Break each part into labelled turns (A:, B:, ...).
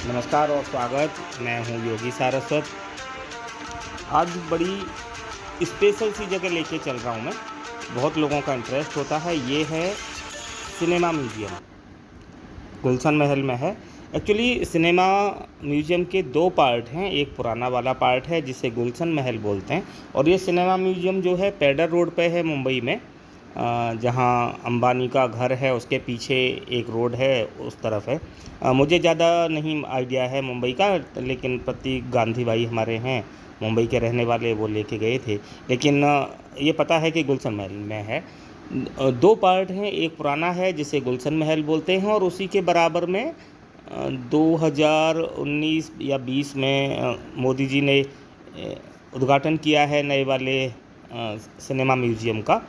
A: नमस्कार और स्वागत। मैं हूं योगी सारस्वत। आज बड़ी स्पेशल सी जगह लेके चल रहा हूं मैं। बहुत लोगों का इंटरेस्ट होता है। ये है सिनेमा म्यूज़ियम, गुलशन महल में है। एक्चुअली सिनेमा म्यूज़ियम के दो पार्ट हैं। एक पुराना वाला पार्ट है जिसे गुलशन महल बोलते हैं, और ये सिनेमा म्यूज़ियम जो है पेडर रोड पे है मुंबई में, जहाँ अंबानी का घर है उसके पीछे एक रोड है, उस तरफ है। मुझे ज़्यादा नहीं आइडिया है मुंबई का, लेकिन प्रतीक गांधी भाई हमारे हैं मुंबई के रहने वाले, वो लेके गए थे। लेकिन ये पता है कि गुलशन महल में है। दो पार्ट हैं, एक पुराना है जिसे गुलशन महल बोलते हैं, और उसी के बराबर में 2019 या 20 में मोदी जी ने उद्घाटन किया है नए वाले सिनेमा म्यूज़ियम का।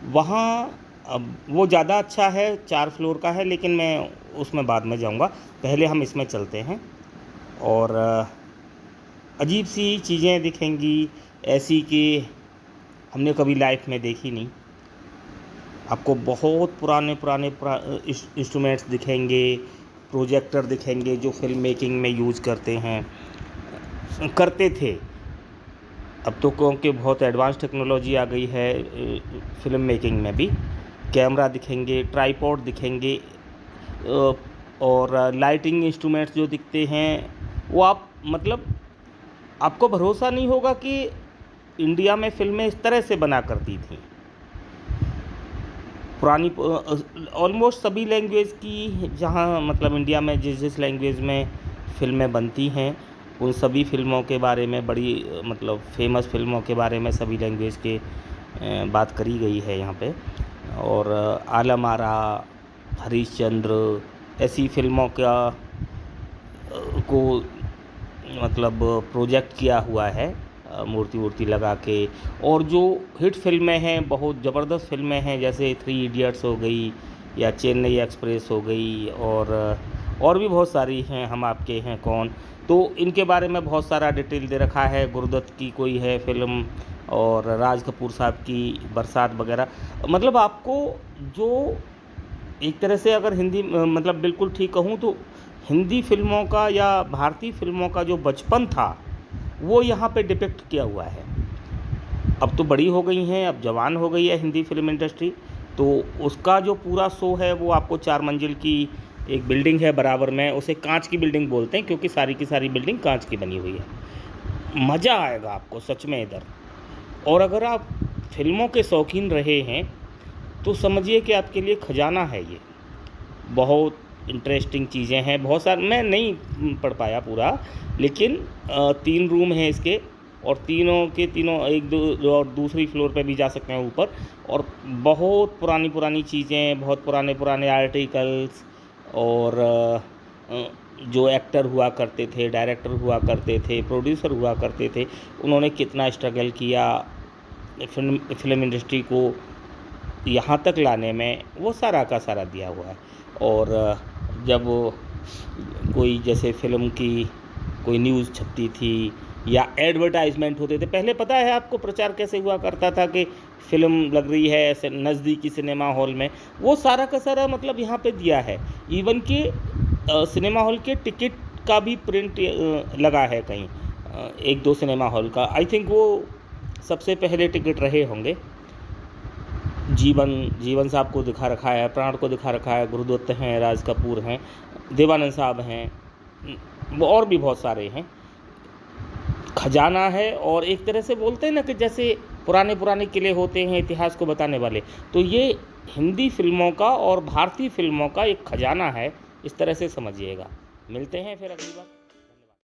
A: वहाँ अब वो ज़्यादा अच्छा है, 4 फ्लोर का है, लेकिन मैं उसमें बाद में जाऊँगा। पहले हम इसमें चलते हैं और अजीब सी चीज़ें दिखेंगी, ऐसी कि हमने कभी लाइफ में देखी नहीं। आपको बहुत पुराने इंस्ट्रूमेंट्स दिखेंगे, प्रोजेक्टर दिखेंगे जो फिल्म मेकिंग में यूज़ करते थे। अब तो क्योंकि बहुत एडवांस टेक्नोलॉजी आ गई है फिल्म मेकिंग में भी। कैमरा दिखेंगे, ट्राइपॉड दिखेंगे, और लाइटिंग इंस्ट्रूमेंट्स जो दिखते हैं वो आपको भरोसा नहीं होगा कि इंडिया में फिल्में इस तरह से बना करती थी। पुरानी ऑलमोस्ट सभी लैंग्वेज की, जहाँ इंडिया में जिस लैंग्वेज में फिल्में बनती हैं उन सभी फिल्मों के बारे में, बड़ी फेमस फिल्मों के बारे में सभी लैंग्वेज के बात करी गई है यहाँ पे। और आलम आरा, हरिश्चंद्र, ऐसी फिल्मों को प्रोजेक्ट किया हुआ है मूर्ति लगा के। और जो हिट फिल्में हैं, बहुत ज़बरदस्त फिल्में हैं, जैसे 3 इडियट्स हो गई या चेन्नई एक्सप्रेस हो गई, और भी बहुत सारी हैं, हम आपके हैं कौन। तो इनके बारे में बहुत सारा डिटेल दे रखा है। गुरुदत्त की कोई है फिल्म, और राज कपूर साहब की बरसात वगैरह। आपको जो एक तरह से, अगर हिंदी बिल्कुल ठीक कहूँ तो हिंदी फिल्मों का या भारतीय फिल्मों का जो बचपन था वो यहाँ पे डिपिक्ट किया हुआ है। अब तो बड़ी हो गई हैं, अब जवान हो गई है हिंदी फिल्म इंडस्ट्री, तो उसका जो पूरा शो है वो आपको 4 मंजिल की एक बिल्डिंग है बराबर में, उसे कांच की बिल्डिंग बोलते हैं क्योंकि सारी की सारी बिल्डिंग कांच की बनी हुई है। मज़ा आएगा आपको सच में इधर। और अगर आप फिल्मों के शौकीन रहे हैं तो समझिए कि आपके लिए खजाना है ये। बहुत इंटरेस्टिंग चीज़ें हैं, बहुत सारी। मैं नहीं पढ़ पाया पूरा, लेकिन 3 रूम हैं इसके, और तीनों के तीनों एक दो और दूसरी फ्लोर पे भी जा सकते हैं ऊपर। और बहुत पुरानी चीज़ें, बहुत पुराने आर्टिकल्स, और जो एक्टर हुआ करते थे, डायरेक्टर हुआ करते थे, प्रोड्यूसर हुआ करते थे, उन्होंने कितना स्ट्रगल किया फिल्म इंडस्ट्री को यहाँ तक लाने में, वो सारा का सारा दिया हुआ है। और जब कोई जैसे फिल्म की कोई न्यूज़ छपती थी या एडवर्टाइजमेंट होते थे, पहले पता है आपको प्रचार कैसे हुआ करता था कि फिल्म लग रही है ऐसे नज़दीकी सिनेमा हॉल में, वो सारा का सारा यहाँ पे दिया है। इवन कि सिनेमा हॉल के टिकट का भी प्रिंट लगा है कहीं, 1-2 सिनेमा हॉल का। आई थिंक वो सबसे पहले टिकट रहे होंगे। जीवन साहब को दिखा रखा है, प्राण को दिखा रखा है, गुरुदत्त हैं, राज कपूर हैं, देवानंद साहब हैं, और भी बहुत सारे हैं। खजाना है। और एक तरह से बोलते हैं ना कि जैसे पुराने किले होते हैं इतिहास को बताने वाले, तो ये हिंदी फिल्मों का और भारतीय फिल्मों का एक खजाना है, इस तरह से समझिएगा। मिलते हैं फिर अगली बार।